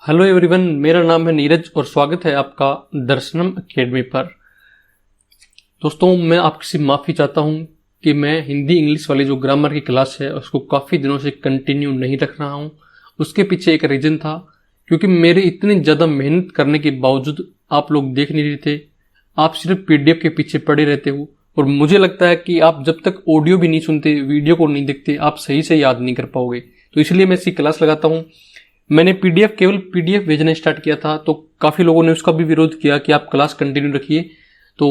Hello everyone, मेरा नाम है नीरज और स्वागत है आपका दर्शनम एकेडमी पर। दोस्तों, मैं आपसे माफ़ी चाहता हूं कि मैं हिंदी इंग्लिश वाली जो ग्रामर की क्लास है उसको काफ़ी दिनों से कंटिन्यू नहीं रख रहा हूं। उसके पीछे एक रीज़न था, क्योंकि मेरे इतनी ज़्यादा मेहनत करने के बावजूद आप लोग देख नहीं रहे थे। आप सिर्फ पीडीएफ के पीछे पड़े रहते हो और मुझे लगता है कि आप जब तक ऑडियो भी नहीं सुनते, वीडियो को नहीं देखते, आप सही से याद नहीं कर पाओगे। तो इसलिए मैं इसकी क्लास लगाता हूँ। मैंने केवल पीडीएफ भेजना स्टार्ट किया था तो काफ़ी लोगों ने उसका भी विरोध किया कि आप क्लास कंटिन्यू रखिए। तो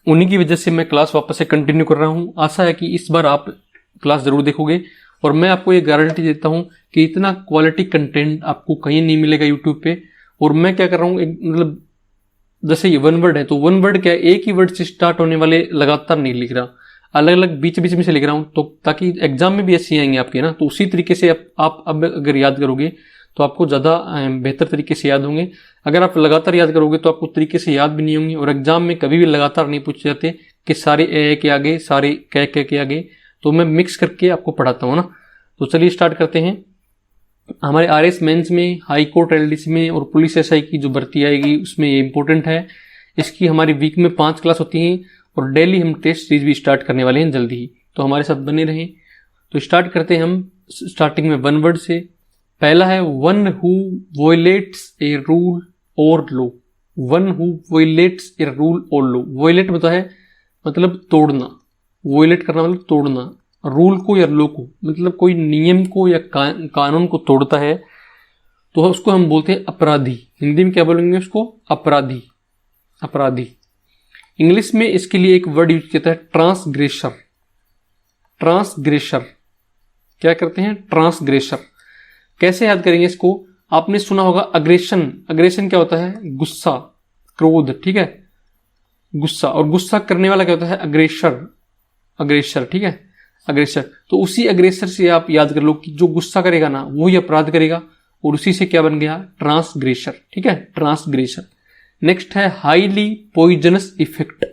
उन्हीं की वजह से मैं क्लास वापस से कंटिन्यू कर रहा हूँ। आशा है कि इस बार आप क्लास ज़रूर देखोगे और मैं आपको ये गारंटी देता हूँ कि इतना क्वालिटी कंटेंट आपको कहीं नहीं मिलेगा यूट्यूब पे। और मैं क्या कर रहा हूँ, मतलब जैसे ये वन वर्ड है तो वन वर्ड क्या है, एक ही वर्ड से स्टार्ट होने वाले लगातार नहीं लिख रहा, अलग अलग बीच बीच में से लिख रहा हूँ, तो ताकि एग्जाम में भी ऐसे आएंगे आपके ना। तो उसी तरीके से आप अब अगर याद करोगे तो आपको ज़्यादा बेहतर तरीके से याद होंगे। अगर आप लगातार याद करोगे तो आपको तरीके से याद भी नहीं होंगे और एग्जाम में कभी भी लगातार नहीं पूछे जाते कि सारे ए के आगे, सारे कै के आगे। तो मैं मिक्स करके आपको पढ़ाता हूँ ना। तो चलिए स्टार्ट करते हैं। हमारे आरएस मेंस में, हाई कोर्ट एलडीसी में और पुलिस एसआई की जो भर्ती आएगी उसमें ये इंपॉर्टेंट है। इसकी हमारी वीक में 5 क्लास होती हैं और डेली हम टेस्ट सीरीज भी स्टार्ट करने वाले हैं जल्दी ही, तो हमारे साथ बने रहें। तो स्टार्ट करते हैं हम स्टार्टिंग में वन वर्ड से। पहला है वन हु वोलेट्स ए रूल और लो। वन हु वोलेट्स ए रूल और लो। वोलेट मतलब तोड़ना, वोलेट करना मतलब तोड़ना, रूल को या लो को मतलब कोई नियम को या कानून को तोड़ता है तो उसको हम बोलते हैं अपराधी। हिंदी में क्या बोलेंगे उसको? अपराधी। अपराधी। इंग्लिश में इसके लिए एक वर्ड यूज किया है, ट्रांसग्रेसर। ट्रांसग्रेसर क्या करते हैं? ट्रांसग्रेसर। कैसे याद करेंगे इसको? आपने सुना होगा अग्रेशन। अग्रेशन क्या होता है? गुस्सा, क्रोध, ठीक है, गुस्सा। और गुस्सा करने वाला क्या होता है? अग्रेसर। अग्रेसर, ठीक है, अग्रेसर। तो उसी अग्रेसर से आप याद कर लो कि जो गुस्सा करेगा ना वो ही अपराध करेगा, और उसी से क्या बन गया? ट्रांसग्रेसर, ठीक है, ट्रांसग्रेसर। नेक्स्ट है highly poisonous effect.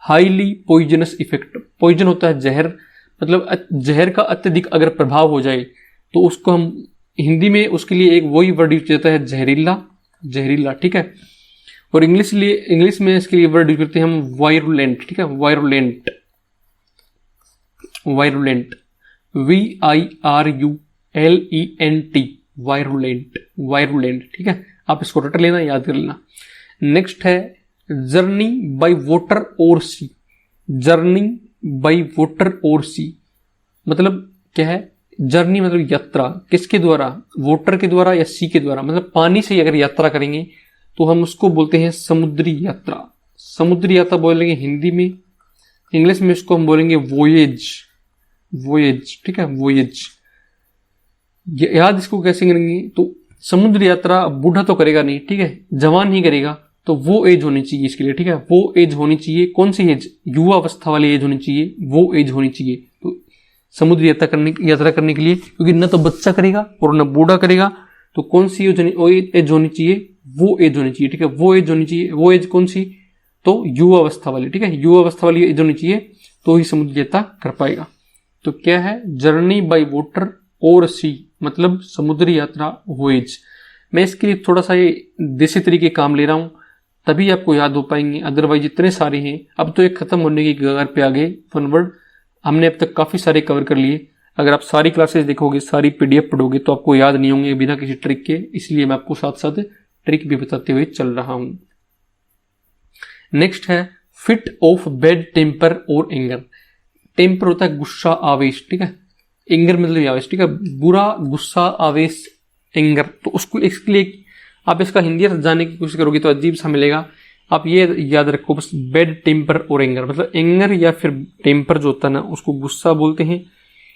Highly poisonous effect. Poison होता है जहर, मतलब जहर का अत्यधिक अगर प्रभाव हो जाए तो उसको हम हिंदी में उसके लिए एक वही वर्ड यूज करता है, जहरीला। जहरीला, ठीक है। और इंग्लिश में इसके लिए वर्ड यूज करते हैं हम वायरुलेंट, ठीक है, virulent. Virulent, VIRULENT, virulent. Virulent, ठीक है। आप इसको रट लेना, याद कर लेना। नेक्स्ट है जर्नी बाय वाटर और सी। जर्नी बाय वाटर और सी मतलब क्या है? जर्नी मतलब यात्रा, किसके द्वारा? वाटर के द्वारा या सी के द्वारा, मतलब पानी से अगर यात्रा करेंगे तो हम उसको बोलते हैं समुद्री यात्रा। समुद्री यात्रा बोलेंगे हिंदी में। इंग्लिश में उसको हम बोलेंगे वोयेज। वोयेज, ठीक है, वोयेज। याद इसको कैसे करेंगे? तो समुद्री यात्रा बूढ़ा तो करेगा नहीं, ठीक है, जवान ही करेगा, तो वो एज होनी चाहिए इसके लिए, ठीक है, वो एज होनी चाहिए। कौन सी एज? युवा अवस्था वाली एज होनी चाहिए, वो एज होनी चाहिए। तो समुद्री यात्रा करने के लिए, क्योंकि न तो बच्चा करेगा और न बूढ़ा करेगा, तो कौन सी एज होनी चाहिए? वो एज होनी चाहिए, ठीक है, वो एज होनी चाहिए। वो एज कौन सी? तो युवा अवस्था वाली, ठीक है, युवा अवस्था वाली एज होनी चाहिए, तो ही समुद्री यात्रा कर पाएगा। तो क्या है? जर्नी बाय वाटर और सी मतलब समुद्री यात्रा, वोएज। मैं इसके लिए थोड़ा सा ये देसी तरीके काम ले रहा हूं, तभी आपको याद हो पाएंगे, अदरवाइज इतने सारे हैं। अब तो एक खत्म होने की कगार पे आ गए वन वर्ड। हमने अब तक काफी सारे कवर कर लिए। अगर आप सारी क्लासेस देखोगे, सारी पीडीएफ पढ़ोगे तो आपको याद नहीं होंगे बिना किसी ट्रिक के, इसलिए मैं आपको साथ साथ ट्रिक भी बताते हुए चल रहा हूं। नेक्स्ट है फिट ऑफ बैड टेम्पर और एंगर। टेम्पर होता है गुस्सा, आवेश, ठीक है, एंगर मतलब आवेश, ठीक है, बुरा, गुस्सा, आवेश, एंगर। तो उसको इसके लिए आप इसका हिंदी अर्थ जानने की कोशिश करोगे तो अजीब सा मिलेगा। आप ये याद रखो बस, बैड टेम्पर और एंगर, मतलब एंगर या फिर टेम्पर जो होता है ना उसको गुस्सा बोलते हैं।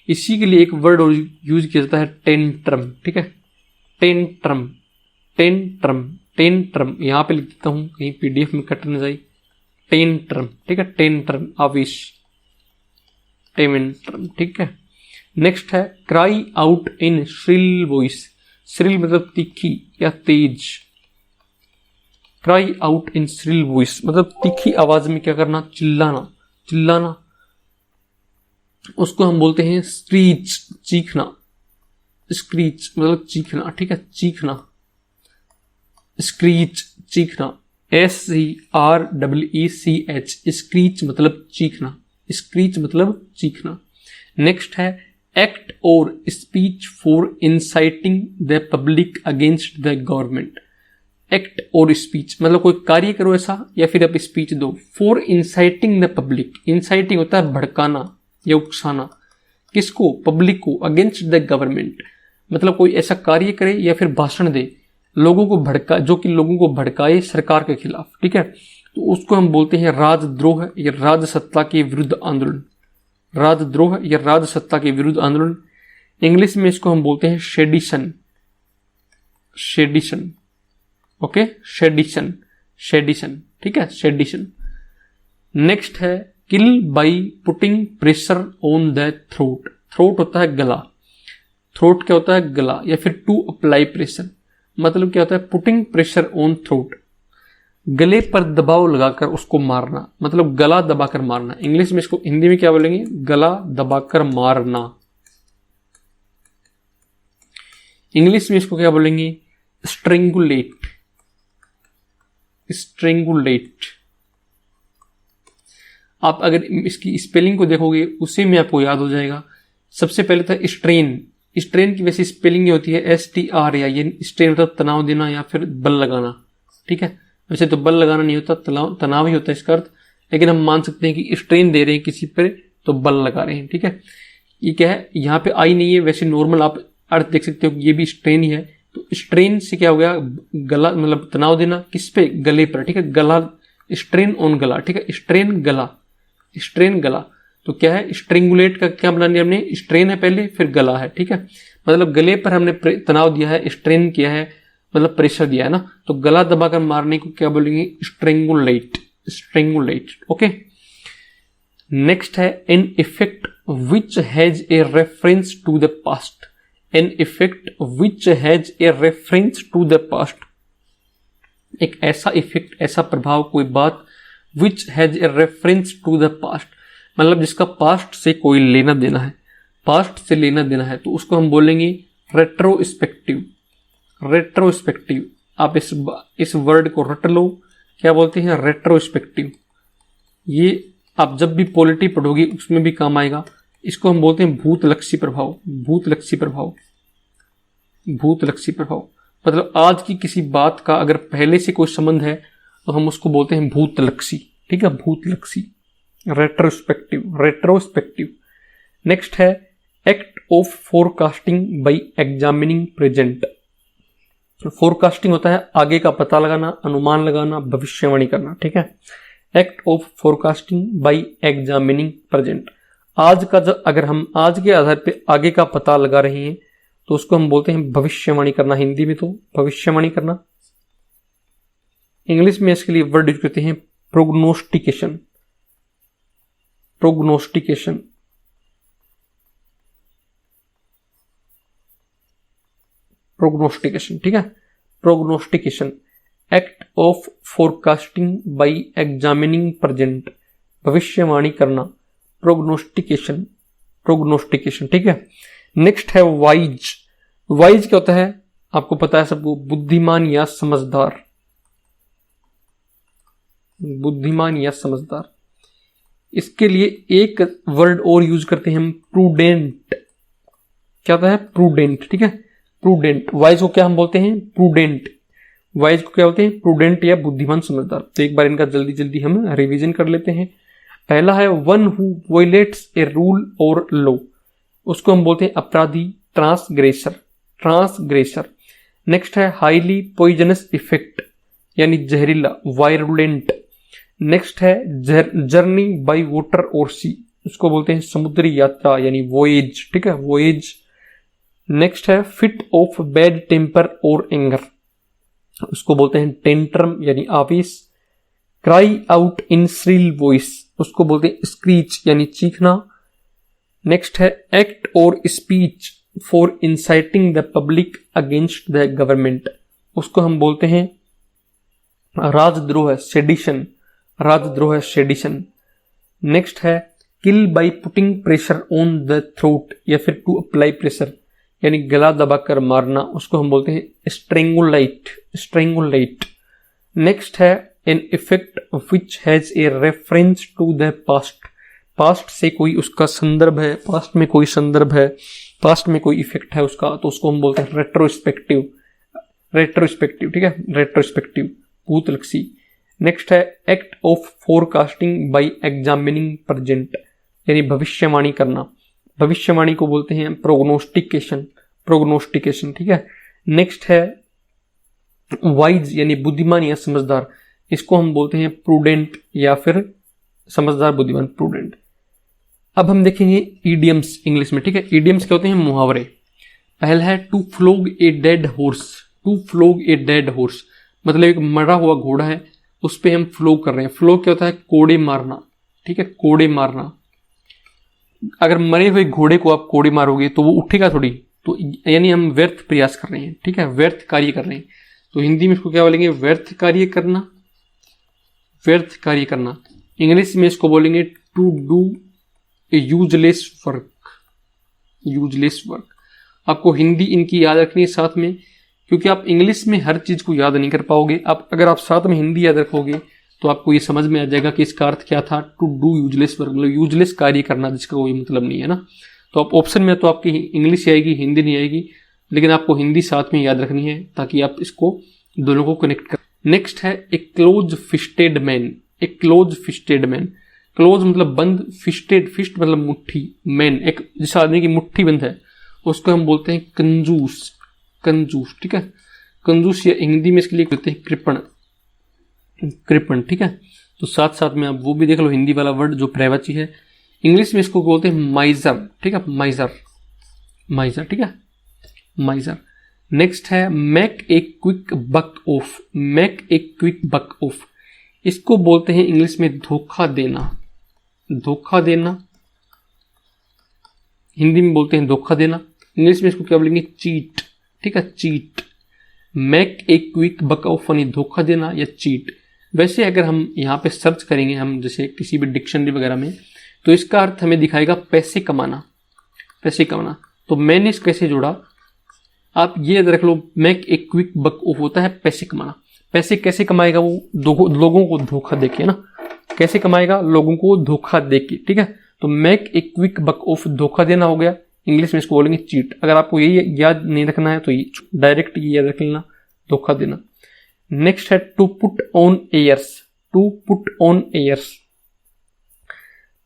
इसी के लिए एक वर्ड यूज किया जाता है, टेंट्रम, ठीक है, टेंट्रम। टेंट्रम, टेंट्रम यहाँ पे लिख देता हूं कहीं पीडीएफ में कट न जाए। टेंट्रम, ठीक है, टेंट्रम, आवेश, टेंट्रम, ठीक है। नेक्स्ट है cry out in shrill voice. Shrill मतलब तीखी या तेज। Cry out in shrill voice मतलब तीखी आवाज में क्या करना? चिल्लाना। चिल्लाना, उसको हम बोलते हैं स्क्रीच, चीखना। स्क्रीच मतलब चीखना, ठीक है, चीखना। स्क्रीच चीखना, SCREECH, स्क्रीच मतलब चीखना, स्क्रीच मतलब चीखना। नेक्स्ट है एक्ट और speech for inciting the public against the government. Act और स्पीच मतलब कोई कार्य करो ऐसा या फिर आप स्पीच दो। For inciting the public, inciting होता है भड़काना या उकसाना, किसको? पब्लिक को। अगेंस्ट द गवर्नमेंट मतलब कोई ऐसा कार्य करे या फिर भाषण दे लोगों को भड़का, जो कि लोगों को भड़काए सरकार के खिलाफ, ठीक है, तो उसको हम बोलते हैं राजद्रोह या राजसत्ता के विरुद्ध आंदोलन। राजद्रोह या राजसत्ता के विरुद्ध आंदोलन। इंग्लिश में इसको हम बोलते हैं sedition. Sedition, okay, sedition, sedition, ठीक है, सेडिशन। नेक्स्ट है kill by putting pressure on the throat. Throat होता है गला, थ्रोट क्या होता है? गला। या फिर टू अप्लाई प्रेशर मतलब क्या होता है? पुटिंग प्रेशर ऑन थ्रोट, गले पर दबाव लगाकर उसको मारना, मतलब गला दबाकर मारना। इंग्लिश में इसको, हिंदी में क्या बोलेंगे? गला दबाकर मारना। इंग्लिश में इसको क्या बोलेंगे? स्ट्रेंगुलेट, स्ट्रेंगुलेट। आप अगर इसकी स्पेलिंग को देखोगे उसी में आपको याद हो जाएगा। सबसे पहले था स्ट्रेन। स्ट्रेन की वैसे स्पेलिंग होती है STR, या ये स्ट्रेन होता है तनाव देना या फिर बल लगाना, ठीक है। वैसे तो बल लगाना नहीं होता, तनाव ही होता है इसका अर्थ, लेकिन हम मान सकते हैं कि स्ट्रेन दे रहे हैं किसी पर तो बल लगा रहे हैं, ठीक है। ये क्या है? यहाँ पे आई नहीं है, वैसे नॉर्मल आप अर्थ देख सकते हो कि ये भी स्ट्रेन ही है। तो स्ट्रेन से क्या हो गया? गला मतलब तनाव देना, किस पे? गले पर, ठीक है। गला, स्ट्रेन ऑन गला, ठीक है। स्ट्रेन गला, स्ट्रेन गला। तो क्या है? स्ट्रेंगुलेट का क्या बना लिया हमने? स्ट्रेन है पहले, फिर गला है, ठीक है। मतलब गले पर हमने तनाव दिया है, स्ट्रेन किया है, मतलब प्रेशर दिया है ना, तो गला दबाकर मारने को क्या बोलेंगे? Strangulate, strangulate, okay. नेक्स्ट है an effect which has a reference to the past. An effect which has a reference to the past, एक ऐसा इफेक्ट, ऐसा प्रभाव, कोई बात, which has a reference to the past मतलब जिसका पास्ट से कोई लेना देना है, पास्ट से लेना देना है, तो उसको हम बोलेंगे रेट्रोस्पेक्टिव। रेट्रोस्पेक्टिव, आप इस वर्ड को रट लो, क्या बोलते हैं? रेट्रोस्पेक्टिव। ये आप जब भी पॉलिटी पढ़ोगे उसमें भी काम आएगा। इसको हम बोलते हैं भूतलक्षी प्रभाव। भूतलक्षी प्रभाव, भूतलक्षी प्रभाव मतलब आज की किसी बात का अगर पहले से कोई संबंध है तो हम उसको बोलते हैं भूतलक्षी, ठीक है, भूतलक्षी। Retrospective, retrospective. नेक्स्ट है act of forecasting by examining present. Forecasting होता है आगे का पता लगाना, अनुमान लगाना, भविष्यवाणी करना, ठीक है। Act of forecasting by examining present, आज का अगर हम आज के आधार पे आगे का पता लगा रहे हैं तो उसको हम बोलते हैं भविष्यवाणी करना। हिंदी में तो भविष्यवाणी करना। इंग्लिश में इसके लिए वर्ड यूज करते हैं प्रोग्नोस्टिकेशन। प्रोग्नोस्टिकेशन, प्रोग्नोस्टिकेशन, ठीक है। प्रोग्नोस्टिकेशन, act of forecasting by examining present, भविष्यवाणी करना, प्रोग्नोस्टिकेशन, प्रोग्नोस्टिकेशन, ठीक है। नेक्स्ट है वाइज। वाइज क्या होता है? आपको पता है सबको, बुद्धिमान या समझदार, बुद्धिमान या समझदार। इसके लिए एक वर्ड और यूज करते हैं हम, प्रूडेंट। क्या होता है? प्रूडेंट, ठीक है, प्रूडेंट। वाइज को क्या हम बोलते हैं? प्रूडेंट। वाइज को क्या बोलते हैं? प्रूडेंट या बुद्धिमान समझदार। तो एक बार इनका जल्दी जल्दी हम रिवीजन कर लेते हैं। पहला है one who violets a rule और लॉ, उसको हम बोलते हैं अपराधी, ट्रांसग्रेसर, ट्रांसग्रेसर। नेक्स्ट है हाईली पॉइजनस इफेक्ट यानी जहरीला, वायरुलेंट। नेक्स्ट है जर्नी बाय वाटर और सी, उसको बोलते हैं समुद्री यात्रा यानी वोएज, ठीक है, वोएज। नेक्स्ट है फिट ऑफ बैड टेम्पर और एंगर, उसको बोलते हैं टेंट्रम यानी आवेश। क्राई आउट इन श्रील वॉइस, उसको बोलते हैं स्क्रीच यानी चीखना। नेक्स्ट है एक्ट और speech for inciting the public against the government, उसको हम बोलते हैं राजद्रोह, सेडिशन, राजद्रोह, सेडिशन। नेक्स्ट है kill by putting pressure on the throat या फिर टू अप्लाई प्रेशर यानी गला दबाकर मारना, उसको हम बोलते हैं स्ट्रेंगुलेट, स्ट्रेंगुलेट। नेक्स्ट है an effect which has a reference to the past, past से कोई उसका संदर्भ है, पास्ट में कोई संदर्भ है, पास्ट में कोई इफेक्ट है उसका, तो उसको हम बोलते हैं रेट्रोस्पेक्टिव, रेट्रोस्पेक्टिव, ठीक है, रेट्रोस्पेक्टिव, भूतलक्षी। नेक्स्ट है act of forecasting bye examining present, यानी भविष्यवाणी करना, भविष्यवाणी को बोलते हैं प्रोग्नोस्टिकेशन, प्रोग्नोस्टिकेशन, ठीक है। नेक्स्ट है वाइज यानी बुद्धिमान या समझदार, इसको हम बोलते हैं प्रूडेंट या फिर समझदार, बुद्धिमान, प्रूडेंट। अब हम देखेंगे ईडियम्स इंग्लिश में, ठीक है। ईडियम्स क्या होते हैं? मुहावरे। पहला है to flog a dead horse, to flog a dead horse मतलब एक मरा हुआ घोड़ा है, उस पर हम फ्लो कर रहे हैं। फ्लो क्या होता है? कोड़े मारना, ठीक है, कोड़े मारना। अगर मरे हुए घोड़े को आप कोड़े मारोगे तो वो उठेगा थोड़ी, तो यानी हम व्यर्थ प्रयास कर रहे हैं, ठीक है, व्यर्थ कार्य कर रहे हैं। तो हिंदी में इसको क्या बोलेंगे? व्यर्थ कार्य करना, व्यर्थ कार्य करना। इंग्लिश में इसको बोलेंगे to do a useless work, useless work. आपको हिंदी इनकी याद रखनी है साथ में, क्योंकि आप इंग्लिश में हर चीज को याद नहीं कर पाओगे। आप अगर आप साथ में हिंदी याद रखोगे तो आपको ये समझ में आ जाएगा कि इसका अर्थ क्या था। टू डू यूजलेस वर्क मतलब यूजलेस कार्य करना जिसका कोई मतलब नहीं है ना। तो आप ऑप्शन में तो आपकी इंग्लिश आएगी, हिंदी नहीं आएगी, लेकिन आपको हिंदी साथ में याद रखनी है ताकि आप इसको दोनों को कनेक्ट कर। नेक्स्ट है ए क्लोज फिस्टेड मैन, ए क्लोज फिस्टेड मैन। क्लोज मतलब बंद, फिस्टेड, फिस्ट मतलब मुट्ठी, मैन एक जिस आदमी की मुट्ठी बंद है उसको हम बोलते हैं कंजूस, कंजूस, ठीक है। कंजूस या हिंदी में इसके लिए कहते हैं कृपण, कृपण, ठीक है। तो साथ साथ में आप वो भी देख लो हिंदी वाला वर्ड जो पर्यायवाची है। इंग्लिश में इसको बोलते हैं माइजर, ठीक है, माइजर, माइजर, ठीक है, माइजर। नेक्स्ट है make a quick buck off, make a quick buck off, इसको बोलते हैं इंग्लिश में धोखा देना, धोखा देना। हिंदी में बोलते हैं धोखा देना, इंग्लिश में इसको क्या बोलेंगे? चीट, ठीक है, cheat. Make a quick buck off यानी धोखा देना या चीट। वैसे अगर हम यहाँ पे सर्च करेंगे हम जैसे किसी भी डिक्शनरी वगैरह में, तो इसका अर्थ हमें दिखाएगा पैसे कमाना, पैसे कमाना। तो मैंने इस कैसे जोड़ा, आप ये याद रख लो, make a quick buck off होता है पैसे कमाना। पैसे कैसे कमाएगा वो? लोगों को धोखा देके ना। कैसे कमाएगा? लोगों को धोखा देके, ठीक है। तो make a quick buck off धोखा देना हो गया, इंग्लिश में इसको बोलेंगे चीट। अगर आपको यही याद नहीं रखना है तो ये डायरेक्ट ये याद रख लेना, धोखा देना। नेक्स्ट है to put on airs, to put on airs.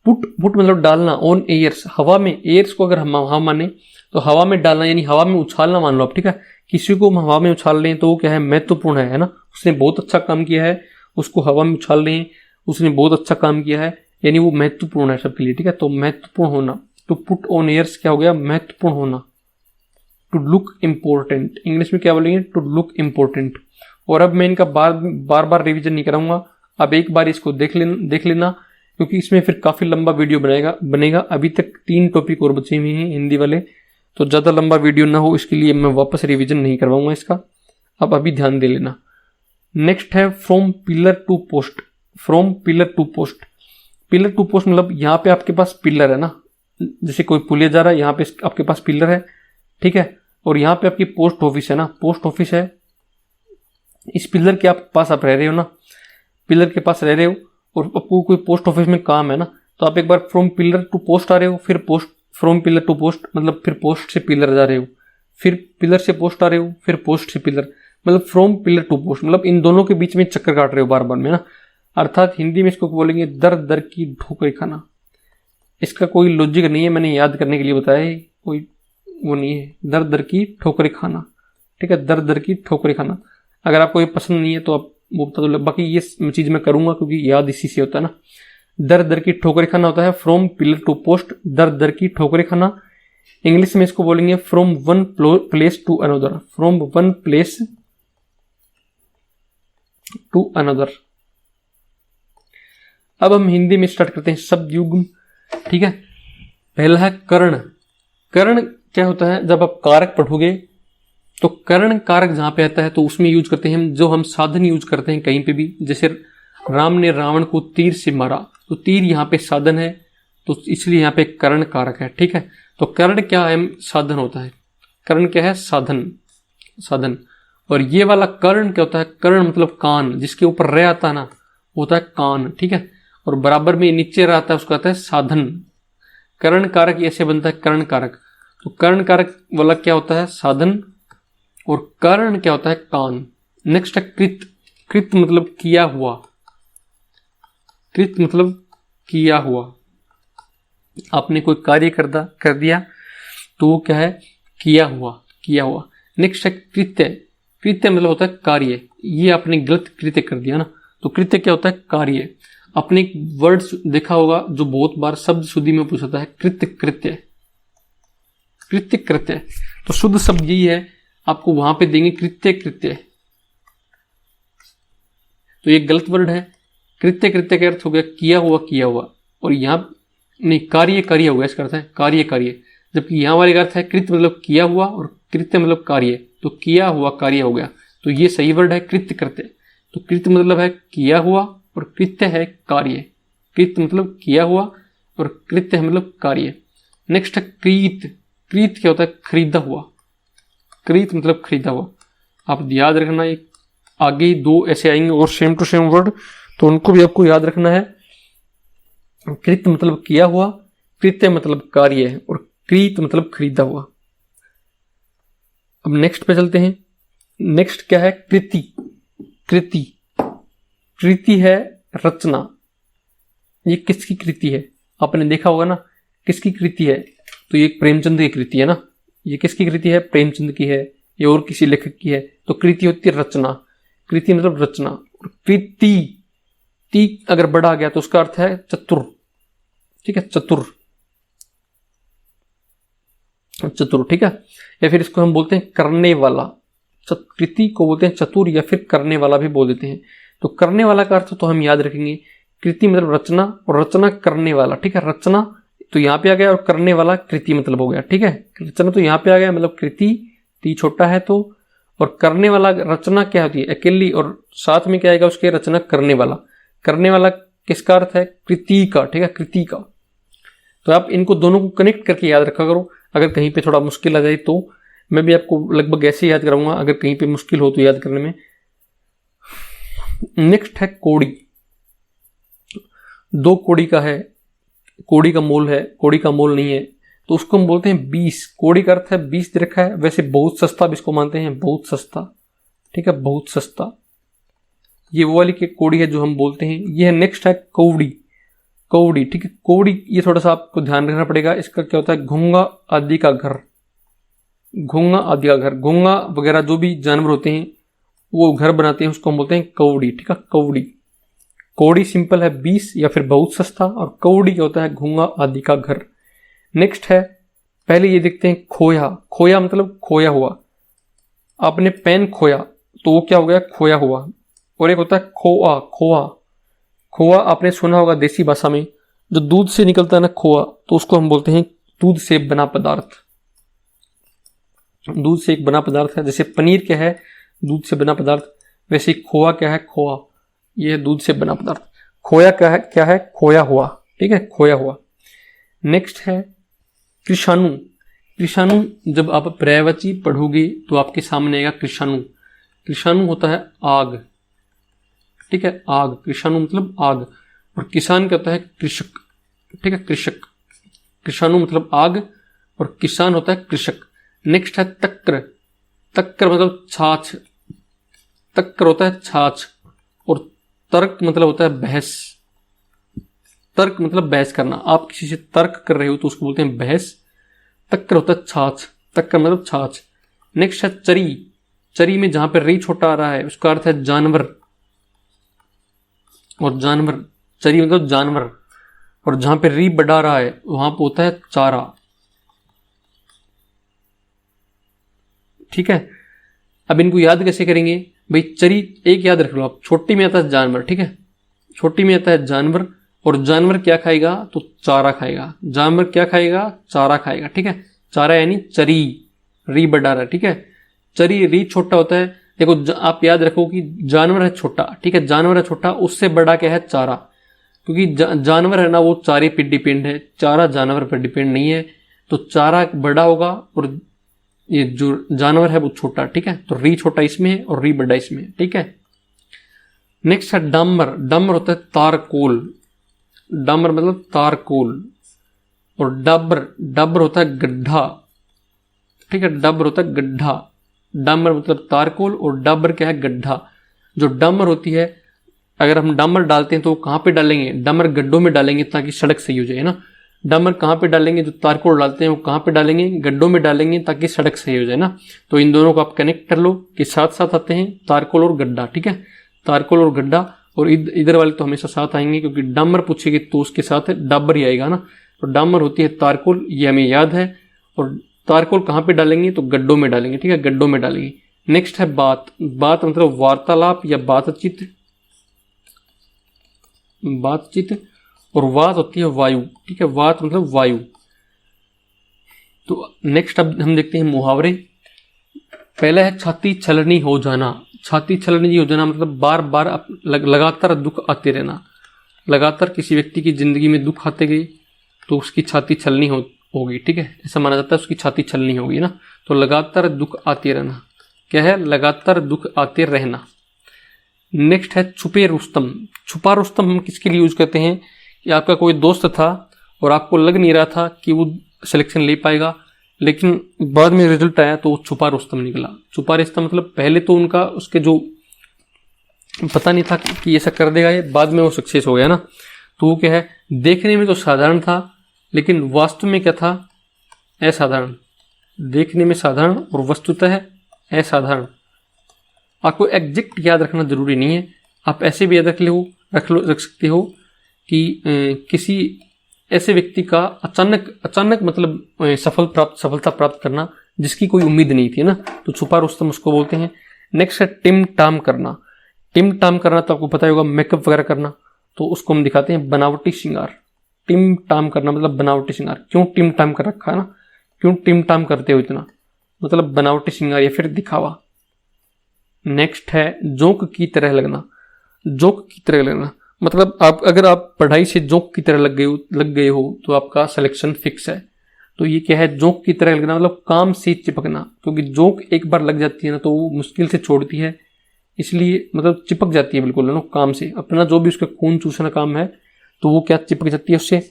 Put, put मतलब डालना, ऑन एयर्स हवा में। एयर्स को अगर हम हवा माने तो हवा में डालना यानी हवा में उछालना मान लो आप, ठीक है। किसी को हम हवा में उछाल रहे हैं तो वो क्या है? महत्वपूर्ण है ना। उसने बहुत अच्छा काम किया है, उसको हवा में उछाल रहे हैं, उसने बहुत अच्छा काम किया है, यानी वो महत्वपूर्ण है सबके लिए, ठीक है। तो महत्वपूर्ण होना, टू पुट ऑन एयर्स क्या हो गया? महत्वपूर्ण होना। टू लुक इम्पोर्टेंट, इंग्लिश में क्या बोलेंगे? To look important. और अब मैं इनका बार बार रिवीजन नहीं कराऊंगा, अब एक बार इसको देख लेना क्योंकि इसमें फिर काफी लंबा वीडियो बनेगा। अभी तक 3 टॉपिक और बचे हुए हैं हिंदी वाले, तो ज्यादा लंबा वीडियो ना हो इसके लिए मैं वापस रिवीजन नहीं करवाऊंगा इसका। अब अभी ध्यान दे लेना। नेक्स्ट है from pillar to post, from pillar to post. Pillar to post मतलब यहाँ पे आपके पास पिलर है ना, जैसे कोई पुलिया जा रहा है, यहाँ पे आपके पास पिलर है, ठीक है। और यहाँ पे आपकी पोस्ट ऑफिस है ना, पोस्ट ऑफिस है। इस पिलर के पास आप रह रहे हो ना, पिलर के पास रह रहे हो और आपको कोई पोस्ट ऑफिस में काम है ना, तो आप एक बार फ्रॉम पिलर टू पोस्ट आ रहे हो, फिर post, from pillar to post मतलब फिर पोस्ट से पिलर जा रहे हो, फिर पिलर से पोस्ट आ रहे हो, फिर पोस्ट से पिलर, मतलब फ्रॉम पिलर टू पोस्ट मतलब इन दोनों के बीच में चक्कर काट रहे हो बार बार में ना। अर्थात हिंदी में इसको बोलेंगे दर दर की ठोकरें खाना। इसका कोई लॉजिक नहीं है, मैंने याद करने के लिए बताया है, कोई वो नहीं है। दर दर की ठोकरें खाना, ठीक है, दर दर की ठोकरें खाना। अगर आपको ये पसंद नहीं है तो आप वो बता दो, बाकी ये चीज मैं करूंगा क्योंकि याद इसी से होता है ना। दर दर की ठोकरें खाना होता है फ्रॉम पिलर टू पोस्ट, दर दर की ठोकरें खाना। इंग्लिश में इसको बोलेंगे from one place to another, from one place to another. अब हम हिंदी में स्टार्ट करते हैं शब्द युग्म, ठीक है। पहला है कर्ण। कर्ण क्या होता है? जब आप कारक पढ़ोगे तो कर्ण कारक जहां पे आता है तो उसमें यूज करते हैं हम, जो हम साधन यूज करते हैं कहीं पे भी। जैसे राम ने रावण को तीर से मारा, तो तीर यहाँ पे साधन है, तो इसलिए यहाँ पे कर्ण कारक है, ठीक है। तो कर्ण क्या है? साधन होता है। कर्ण क्या है? साधन, साधन। और ये वाला कर्ण क्या होता है? कर्ण मतलब कान, जिसके ऊपर रे आता है ना, वो होता है कान, ठीक है। और बराबर में नीचे रहता है, उसको आता है साधन। कर्ण कारक ऐसे बनता है, कर्ण कारक। तो कर्ण कारक वाला क्या होता है? साधन। और कर्ण क्या होता है? कान। नेक्स्ट है कृत। कृत मतलब किया हुआ, कृत मतलब किया हुआ। आपने कोई कार्य कर दिया तो वो क्या है? किया हुआ, किया हुआ। नेक्स्ट है कृत्य। कृत्य मतलब होता है कार्य। ये आपने गलत कृत्य कर दिया ना, तो कृत्य क्या होता है? कार्य। आपने एक वर्ड देखा होगा जो बहुत बार शब्द शुद्धि में पूछा है, कृत्य, कृत्य, कृत्य, कृत्य। तो शुद्ध शब्द यही है, आपको वहां पे देंगे कृत्य, कृत्य। तो ये गलत वर्ड है। कृत्य, कृत्य का अर्थ हो गया किया हुआ, किया हुआ। और यहां नहीं, कार्य, कार्य हो गया, इसका अर्थ है कार्य, कार्य। जबकि यहां वाले का अर्थ है कृत्य मतलब किया हुआ और कृत्य मतलब कार्य, तो किया हुआ कार्य हो गया। तो ये सही वर्ड है कृत्य, कृत्य। तो कृत्य मतलब है किया हुआ और कृत्य है कार्य। कृत्य मतलब किया हुआ और कृत्य है मतलब कार्य। नेक्स्ट है क्रीत। क्रीत क्या होता है? खरीदा हुआ। क्रीत मतलब खरीदा हुआ। आप याद रखना, एक आगे दो ऐसे आएंगे और सेम टू सेम वर्ड, तो उनको भी आपको याद रखना है। कृत मतलब किया हुआ, कृत्य मतलब कार्य और क्रीत मतलब खरीदा हुआ। अब नेक्स्ट पे चलते हैं। नेक्स्ट क्या है? कृति। कृति, कृति है रचना। ये किसकी कृति है? आपने देखा होगा ना, किसकी कृति है? तो ये प्रेमचंद की कृति है ना। ये किसकी कृति है? प्रेमचंद की है, ये और किसी लेखक की है। तो कृति होती है रचना। कृति मतलब रचना। और कृति, ती अगर बड़ा आ गया तो उसका अर्थ है चतुर, ठीक है, चतुर, चतुर, ठीक है। या फिर इसको हम बोलते हैं करने वाला। कृति को बोलते हैं चतुर या फिर करने वाला भी बोल देते हैं। तो करने वाला का अर्थ तो हम याद रखेंगे, कृति मतलब रचना और रचना करने वाला, ठीक है। रचना तो यहाँ पे आ गया और करने वाला कृति मतलब हो गया, ठीक है। रचना तो यहाँ पे आ गया मतलब कृति, ती छोटा है तो, और करने वाला रचना क्या होती है? अकेली, और साथ में क्या आएगा उसके? रचना करने वाला। करने वाला किसका अर्थ है? कृति का, ठीक है, कृति का। तो आप इनको दोनों को कनेक्ट करके याद रखा करो। अगर कहीं पे थोड़ा मुश्किल आ जाए तो मैं भी आपको लगभग ऐसे याद कराऊंगा, अगर कहीं पे मुश्किल हो तो याद करने में। नेक्स्ट है कोड़ी। दो कोड़ी का है, कोड़ी का मोल है, कोड़ी का मोल नहीं है, तो उसको हम बोलते हैं 20। कोड़ी का अर्थ है 20 दे रखा है। वैसे बहुत सस्ता भी इसको मानते हैं, बहुत सस्ता, ठीक है, बहुत सस्ता। ये वो वाली की कोड़ी है जो हम बोलते हैं। ये है नेक्स्ट है कौड़ी। कौड़ी, ठीक है, कौड़ी। ये थोड़ा सा आपको ध्यान रखना पड़ेगा। इसका क्या होता है? घोंगा आदि का घर। घोंगा आदि का घर, घोंगा वगैरह जो भी जानवर होते हैं वो घर बनाते हैं, उसको हम बोलते हैं कौड़ी, ठीक है, कौड़ी। कौड़ी सिंपल है 20 या फिर बहुत सस्ता, और कौड़ी क्या होता है? घोंगा आदि का घर। नेक्स्ट है, पहले ये देखते हैं खोया। खोया मतलब खोया हुआ। आपने पेन खोया तो वो क्या हो गया? खोया हुआ। और एक होता है खोआ, खोआ। खोआ आपने सुना होगा देसी भाषा में, जो दूध से निकलता है ना खोआ, तो उसको हम बोलते हैं दूध से बना पदार्थ। दूध से एक बना पदार्थ है। जैसे पनीर क्या है? दूध से बना पदार्थ। वैसे खोआ क्या है? खोआ, यह दूध से बना पदार्थ। खोया क्या है? क्या है? खोया हुआ, ठीक है, खोया हुआ। नेक्स्ट है कृषाणु। कृषाणु जब आप पर्यायवाची पढ़ोगे तो आपके सामने आएगा कृषाणु। कृषाणु होता है आग, ठीक है, आग। कृषाणु मतलब आग। और किसान क्या होता है? कृषक, ठीक है, कृषक। कृषाणु मतलब आग और किसान होता है कृषक। नेक्स्ट है तक्र। तक्र मतलब छाछ। तक्र होता है छाछ। और तर्क मतलब होता है बहस। तर्क मतलब बहस करना। आप किसी से तर्क कर रहे हो तो उसको बोलते हैं बहस। तक्र होता है छाछ। तक्र मतलब छाछ। नेक्स्ट है चरी। चरी में जहां पर री छोटा आ रहा है उसका अर्थ है जानवर। और जानवर, चरी मतलब जानवर। और जहां पे री बढ़ा रहा है वहां पे होता है चारा, ठीक है। अब इनको याद कैसे करेंगे भाई? चरी एक याद रख लो आप, छोटी में आता है जानवर, ठीक है, छोटी में आता है जानवर। और जानवर क्या खाएगा? तो चारा खाएगा। जानवर क्या खाएगा? चारा खाएगा, ठीक है। चारा यानी चरी, री बढ़ा रहा है, ठीक है। चरी, री छोटा होता है। देखो आप याद रखो कि जानवर है छोटा, ठीक है, जानवर है छोटा, उससे बड़ा क्या है? चारा। क्योंकि जानवर है ना वो चारे पे डिपेंड है, चारा जानवर पर डिपेंड नहीं है। तो चारा बड़ा होगा और ये जो जानवर है वो छोटा, ठीक है। तो री छोटा इसमें है और री बड़ा इसमें है, ठीक है। नेक्स्ट है डामर। डामर होता है तारकोल, डामर मतलब तारकोल। और डबर, डबर होता है गड्ढा, ठीक है। डबर होता है गड्ढा, डामर मतलब तारकोल और डबर क्या है, गड्ढा। जो डामर होती है, अगर हम डामर डालते हैं तो कहाँ पे डालेंगे, डामर गड्ढों में डालेंगे ताकि सड़क सही हो जाए, है ना। डामर कहाँ पे डालेंगे, जो तारकोल डालते हैं वो कहाँ पे डालेंगे, गड्ढों में डालेंगे ताकि सड़क सही हो जाए ना। तो इन दोनों को आप कनेक्ट कर लो कि साथ साथ आते हैं, तारकोल और गड्ढा, ठीक है। तारकोल और गड्ढा, और इधर वाले तो हमेशा साथ आएंगे, क्योंकि डामर पूछेगी तो उसके साथ डाबर ही आएगा ना। तो डामर होती है तारकोल, ये हमें याद है। और तारकोल कहाँ पे डालेंगे, तो गड्ढों में डालेंगे, ठीक है, गड्ढों में डालेंगे। नेक्स्ट है बात। बात मतलब वार्तालाप या बातचीत, बातचीत। और वात होती है वायु, ठीक है, वात मतलब वायु। तो नेक्स्ट अब हम देखते हैं मुहावरे। पहला है छाती छलनी हो जाना। छाती छलनी हो जाना मतलब बार बार लगातार दुख आते रहना। लगातार किसी व्यक्ति की जिंदगी में दुख आते गए तो उसकी छाती छलनी होगी, ठीक है, ऐसा माना जाता है, उसकी छाती छलनी होगी ना। तो लगातार दुख आते रहना क्या है, लगातार दुख आते रहना। नेक्स्ट है छुपे रुस्तम। छुपा रुस्तम हम किसके लिए यूज करते हैं, कि आपका कोई दोस्त था और आपको लग नहीं रहा था कि वो सिलेक्शन ले पाएगा, लेकिन बाद में रिजल्ट आया तो वो छुपा रुस्तम निकला। छुपा रुस्तम मतलब पहले तो उनका उसके जो पता नहीं था कि ऐसा कर देगा ये, बाद में वो सक्सेस हो गया ना। तो वो क्या है, देखने में तो साधारण था लेकिन वास्तव में क्या था, असाधारण। देखने में साधारण और वस्तुतः असाधारण। आपको एग्जैक्ट याद रखना जरूरी नहीं है, आप ऐसे भी याद रख सकते हो कि किसी ऐसे व्यक्ति का अचानक मतलब सफलता प्राप्त करना जिसकी कोई उम्मीद नहीं थी ना। तो छुपा रुस्तम उसको बोलते हैं। नेक्स्ट है टिम टाम करना। टिम टाम करना तो आपको पता ही होगा, मेकअप वगैरह करना, तो उसको हम दिखाते हैं बनावटी श्रृंगार। टिम टाम करना मतलब बनावटी श्रृंगार। क्यों टिम टाम कर रखा है ना, क्यों टिम टाम करते हो इतना, मतलब बनावटी श्रृंगार या फिर दिखावा। नेक्स्ट है जोंक की तरह लगना। जोंक की तरह लगना मतलब अगर आप पढ़ाई से जोंक की तरह लग गए हो तो आपका सिलेक्शन फिक्स है। तो ये क्या है, जोंक की तरह लगना मतलब काम से चिपकना, क्योंकि जोंक एक बार लग जाती है ना तो वो मुश्किल से छोड़ती है, इसलिए मतलब चिपक जाती है बिल्कुल ना काम से। अपना जो भी उसका खून चूसना काम है तो वो क्या चिपक जाती है उससे,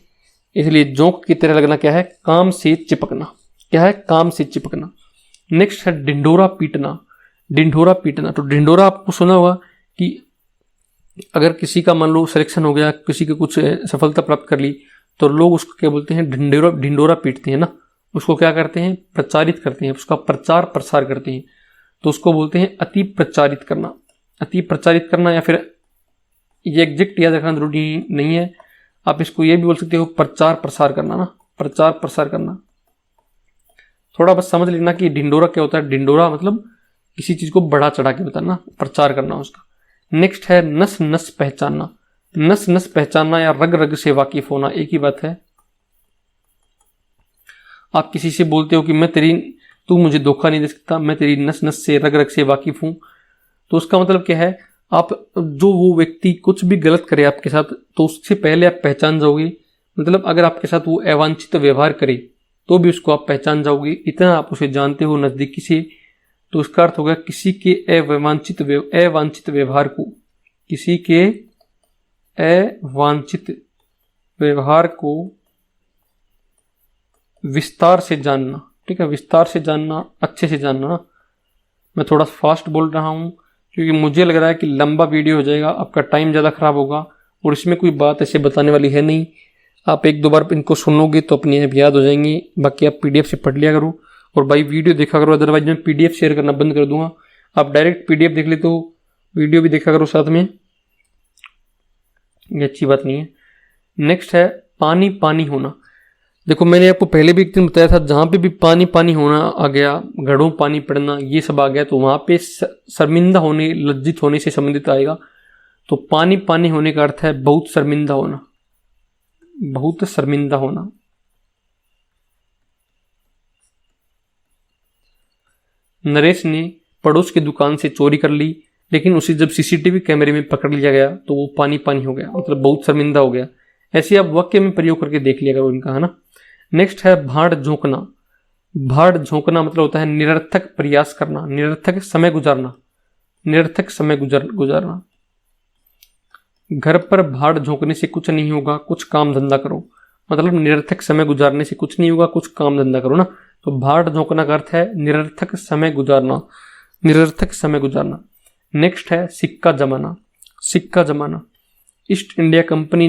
इसलिए जोंक की तरह लगना क्या है, काम से चिपकना। क्या है, काम से चिपकना। नेक्स्ट है ढिंढोरा पीटना। ढिंढोरा पीटना, तो ढिंढोरा आपको सुना होगा कि अगर किसी का मान लो सिलेक्शन हो गया, किसी की कुछ सफलता प्राप्त कर ली, तो लोग उसको क्या बोलते हैं, ढिंढोरा पीटते हैं ना। उसको क्या करते हैं, प्रचारित करते हैं, उसका प्रचार प्रसार करते हैं, तो उसको बोलते हैं अति प्रचारित करना। अति प्रचारित करना, या फिर ये एग्जैक्ट याद रखना जरूरी नहीं है, आप इसको ये भी बोल सकते हो प्रचार प्रसार करना ना, प्रचार प्रसार करना। थोड़ा बस समझ लेना कि ढिंढोरा क्या होता है। ढिंढोरा मतलब किसी चीज को बढ़ा चढ़ा के बताना, प्रचार करना उसका। नेक्स्ट है नस नस पहचानना। नस नस पहचानना या रग रग से वाकिफ होना एक ही बात है। आप किसी से बोलते हो कि तू मुझे धोखा नहीं दे सकता, मैं तेरी नस नस से रग रग से वाकिफ हूं, तो उसका मतलब क्या है, आप जो वो व्यक्ति कुछ भी गलत करे आपके साथ तो उससे पहले आप पहचान जाओगे। मतलब अगर आपके साथ वो अवांछित व्यवहार करे तो भी उसको आप पहचान जाओगे, इतना आप उसे जानते हो नजदीकी से। तो उसका अर्थ होगा किसी के अवांछित व्यवहार को, किसी के अवांछित व्यवहार को विस्तार से जानना। ठीक है, विस्तार से जानना, अच्छे से जानना ना। मैं थोड़ा फास्ट बोल रहा हूं क्योंकि मुझे लग रहा है कि लंबा वीडियो हो जाएगा, आपका टाइम ज़्यादा खराब होगा और इसमें कोई बात ऐसे बताने वाली है नहीं। आप एक दो बार इनको सुनोगे तो अपने आप याद हो जाएंगी। बाकी आप पीडीएफ से पढ़ लिया करो और भाई वीडियो देखा करो, अदरवाइज मैं पीडीएफ शेयर करना बंद कर दूंगा। आप डायरेक्ट पीडीएफ देख लेते हो, वीडियो भी देखा करो साथ में, ये अच्छी बात नहीं है। नेक्स्ट है पानी पानी होना। देखो मैंने आपको पहले भी एक दिन बताया था, जहां पे भी पानी पानी होना आ गया, घड़ों पानी पड़ना, ये सब आ गया, तो वहां पे शर्मिंदा होने, लज्जित होने से संबंधित आएगा। तो पानी पानी होने का अर्थ है बहुत शर्मिंदा होना, बहुत शर्मिंदा होना। नरेश ने पड़ोस की दुकान से चोरी कर ली, लेकिन उसे जब सीसीटीवी कैमरे में पकड़ लिया गया तो वो पानी पानी हो गया, मतलब बहुत शर्मिंदा हो गया। ऐसे आप वाक्य में प्रयोग करके देख लिया करो इनका, है ना। नेक्स्ट है भाड़ झोंकना। भाड़ झोंकना मतलब होता है निरर्थक प्रयास करना, निरर्थक समय गुजारना, निरर्थक समय गुजारना। घर पर भाड़ झोंकने से कुछ नहीं होगा, कुछ काम धंधा करो, मतलब निरर्थक समय गुजारने से कुछ नहीं होगा, कुछ काम धंधा करो ना। तो भाड़ झोंकना का अर्थ है निरर्थक समय गुजारना, निरर्थक समय गुजारना। नेक्स्ट है सिक्का जमाना, सिक्का जमाना। ईस्ट इंडिया कंपनी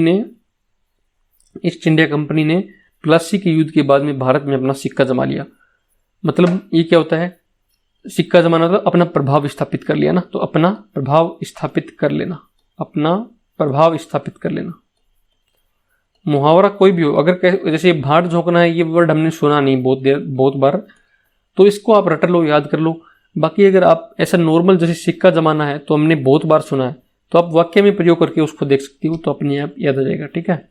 ने प्लासी के युद्ध के बाद में भारत में अपना सिक्का जमा लिया। मतलब ये क्या होता है, सिक्का जमाना मतलब अपना प्रभाव स्थापित कर लिया ना, तो अपना प्रभाव स्थापित कर लेना, अपना प्रभाव स्थापित कर लेना। मुहावरा कोई भी हो, अगर जैसे भाड़ झोंकना है, ये वर्ड हमने सुना नहीं बहुत बार, तो इसको आप रट लो, याद कर लो। बाकी अगर आप ऐसा नॉर्मल जैसे सिक्का जमाना है तो हमने बहुत बार सुना है, तो आप वाक्य में प्रयोग करके उसको देख सकती हो, तो अपने आप याद आ जाएगा। ठीक है।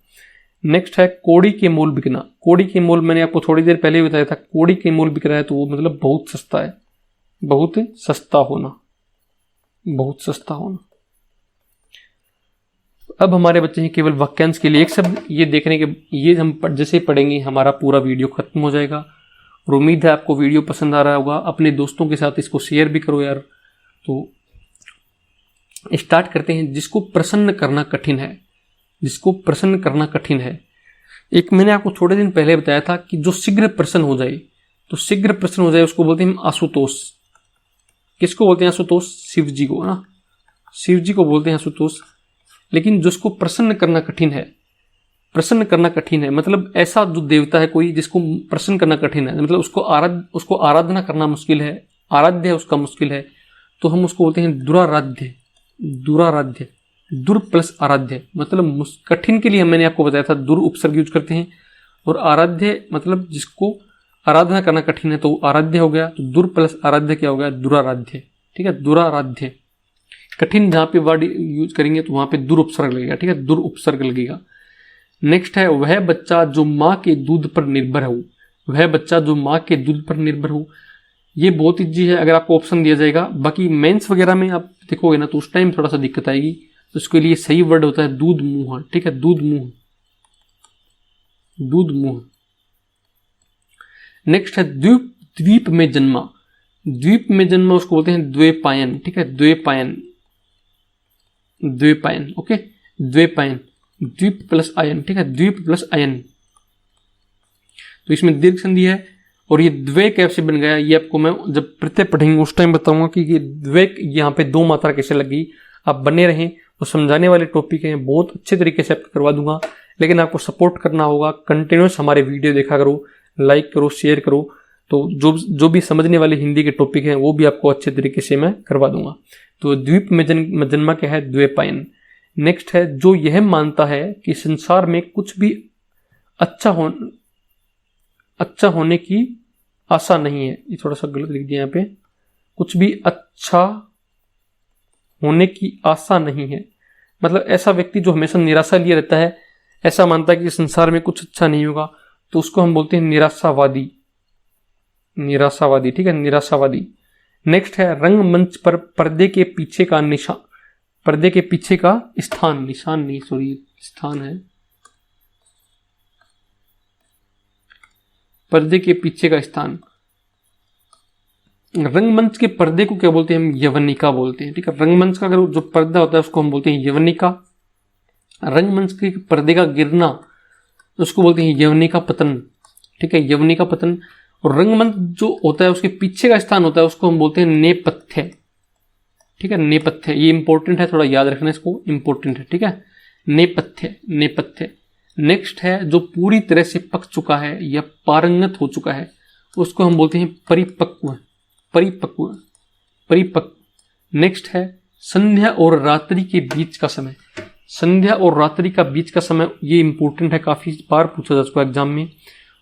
नेक्स्ट है कौड़ी के मोल बिकना। कौड़ी के मोल मैंने आपको थोड़ी देर पहले बताया था, कौड़ी के मोल बिक रहा है तो वो मतलब बहुत सस्ता है, बहुत सस्ता होना, बहुत सस्ता होना। अब हमारे बच्चे हैं केवल वाक्यांश के लिए एक शब्द, ये देखने के ये हम जैसे पढ़ेंगे हमारा पूरा वीडियो खत्म हो जाएगा। और उम्मीद है आपको वीडियो पसंद आ रहा होगा, अपने दोस्तों के साथ इसको शेयर भी करो यार। तो स्टार्ट करते हैं। जिसको प्रसन्न करना कठिन है, जिसको प्रसन्न करना कठिन है। एक मैंने आपको थोड़े दिन पहले बताया था कि जो शीघ्र प्रसन्न हो जाए, तो शीघ्र प्रसन्न हो जाए उसको बोलते हैं आशुतोष। किसको बोलते हैं आशुतोष? शिव जी को ना, शिव जी को बोलते हैं आशुतोष। लेकिन जिसको प्रसन्न करना कठिन है, प्रसन्न करना कठिन है मतलब ऐसा जो देवता है कोई जिसको प्रसन्न करना कठिन है, मतलब उसको आराधना करना मुश्किल है, आराध्य उसका मुश्किल है, तो हम उसको बोलते हैं दुराराध्य। दुराराध्य, दुर प्लस आराध्य, मतलब कठिन के लिए मैंने आपको बताया था दुर उपसर्ग यूज करते हैं, और आराध्य मतलब जिसको आराधना करना कठिन है तो आराध्य हो गया, तो दुर प्लस आराध्य क्या हो गया? दुराराध्य। ठीक है, दुराराध्य। कठिन जहां पे वर्ड यूज करेंगे तो वहां पे दुर उपसर्ग लगेगा। ठीक है, दुर उपसर्ग लगेगा। नेक्स्ट है वह बच्चा जो माँ के दूध पर निर्भर हो। वह बच्चा जो माँ के दूध पर निर्भर हो, ये बहुत इजी है अगर आपको ऑप्शन दिया जाएगा। बाकी मेंस वगैरह में आप देखोगे ना तो उस टाइम थोड़ा सा दिक्कत आएगी, तो उसके लिए सही वर्ड होता है दूध मुंह। ठीक है, दूध मुंह, दूध मुंह। नेक्स्ट है द्वीप, द्वीप में जन्मा। द्वीप में जन्मा उसको बोलते हैं द्वेपायन। ठीक है, द्वेपायन, द्वेपायन। ओके, द्वेपायन, द्वीप प्लस आयन। ठीक है, द्वीप प्लस आयन। तो इसमें दीर्घ संधि है, और ये द्वे कैसे बन गया ये आपको मैं जब प्रत्यय पढ़ेंगे उस टाइम बताऊंगा कि ये द्वे यहाँ पे दो मात्रा कैसे लगी। आप बने रहें, वो समझाने वाले टॉपिक हैं, बहुत अच्छे तरीके से आपको करवा दूंगा। लेकिन आपको सपोर्ट करना होगा, कंटिन्यूस हमारे वीडियो देखा करो, लाइक करो, शेयर करो, तो जो भी समझने वाले हिंदी के टॉपिक हैं वो भी आपको अच्छे तरीके से मैं करवा दूंगा। तो द्वीप में जन्मा क्या है? द्वेपायन। नेक्स्ट है जो यह मानता है कि संसार में कुछ भी अच्छा होने की आशा नहीं है। ये थोड़ा सा गलत लिख दिया यहाँ पे, कुछ भी अच्छा होने की आशा नहीं है, मतलब ऐसा व्यक्ति जो हमेशा निराशा लिए रहता है, ऐसा मानता है कि संसार में कुछ अच्छा नहीं होगा, तो उसको हम बोलते हैं निराशावादी। निराशावादी। ठीक है, निराशावादी। नेक्स्ट है रंगमंच पर पर्दे के पीछे का निशान, पर्दे के पीछे का स्थान, निशान नहीं सॉरी स्थान है, पर्दे के पीछे का स्थान। रंगमंच के पर्दे को क्या बोलते हैं? हम यवनिका बोलते हैं। ठीक है, रंगमंच का अगर जो पर्दा होता है उसको हम बोलते हैं यवनिका। रंगमंच के पर्दे का गिरना उसको बोलते हैं यवनिका पतन। ठीक है, यवनिका पतन। और रंगमंच जो होता है उसके पीछे का स्थान होता है उसको हम बोलते हैं नेपथ्य। ठीक है, नेपथ्य, ये इंपॉर्टेंट है, थोड़ा याद रखना इसको, इंपॉर्टेंट है। ठीक है, नेपथ्य, नेपथ्य। नेक्स्ट है जो पूरी तरह से पक चुका है या पारंगत हो चुका है उसको हम बोलते हैं परिपक्व। परिपक्व, परिपक्व। नेक्स्ट है संध्या और रात्रि के बीच का समय। संध्या और रात्रि का बीच का समय, ये इंपॉर्टेंट है, काफी बार पूछा जा चुका है एग्जाम में।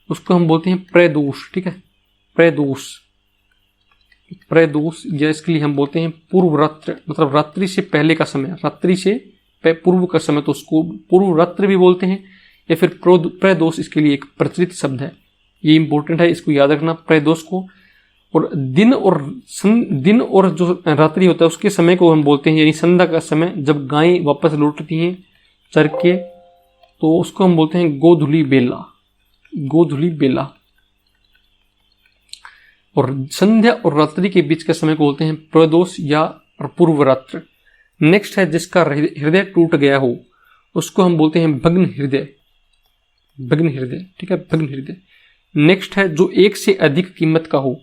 उसको हम बोलते हैं प्रदोष। ठीक है, प्रदोष, प्रदोष, या इसके लिए हम बोलते हैं पूर्व रात्रि, मतलब रात्रि से पहले का समय, रात्रि से पूर्व का समय, तो उसको पूर्व रात्रि भी बोलते हैं, या फिर प्रदोष इसके लिए एक प्रचलित शब्द है। ये इंपॉर्टेंट है, इसको याद रखना, प्रदोष को। और दिन और जो रात्रि होता है उसके समय को हम बोलते हैं, यानी संध्या का समय, जब गायें वापस लौटती हैं चर के, तो उसको हम बोलते हैं गोधुली बेला। गोधुली बेला। और संध्या और रात्रि के बीच के समय को बोलते हैं प्रदोष या पूर्व रात्र। नेक्स्ट है जिसका हृदय टूट गया हो उसको हम बोलते हैं भग्न हृदय, भग्न हृदय, ठीक है, भग्न हृदय। नेक्स्ट है जो एक से अधिक कीमत का हो,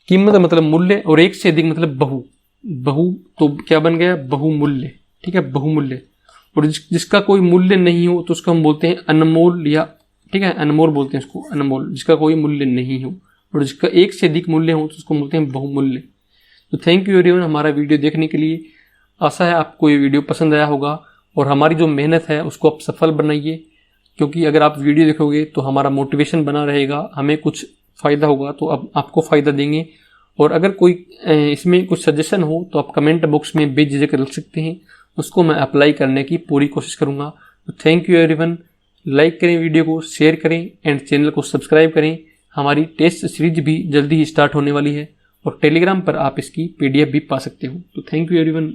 कीमत मतलब मूल्य और एक से अधिक मतलब बहु, बहु तो क्या बन गया बहुमूल्य, ठीक है, बहुमूल्य। और जिसका कोई मूल्य नहीं हो तो उसको हम बोलते हैं अनमोल या, ठीक है, अनमोल बोलते हैं उसको, अनमोल, जिसका कोई मूल्य नहीं हो। और जिसका एक से अधिक मूल्य हो तो उसको बोलते हैं बहुमूल्य। तो थैंक यू एवरीवन हमारा वीडियो देखने के लिए। आशा है आपको ये वीडियो पसंद आया होगा और हमारी जो मेहनत है उसको आप सफल बनाइए, क्योंकि अगर आप वीडियो देखोगे तो हमारा मोटिवेशन बना रहेगा, हमें कुछ फ़ायदा होगा तो अब आपको फ़ायदा देंगे। और अगर कोई इसमें कुछ सजेशन हो तो आप कमेंट बॉक्स में बेझिझक रख सकते हैं, उसको मैं अप्लाई करने की पूरी कोशिश करूँगा। तो थैंक यू एवरीवन, लाइक करें वीडियो को, शेयर करें एंड चैनल को सब्सक्राइब करें। हमारी टेस्ट सीरीज भी जल्दी ही स्टार्ट होने वाली है और टेलीग्राम पर आप इसकी PDF भी पा सकते हो। तो थैंक यू एवरीवन।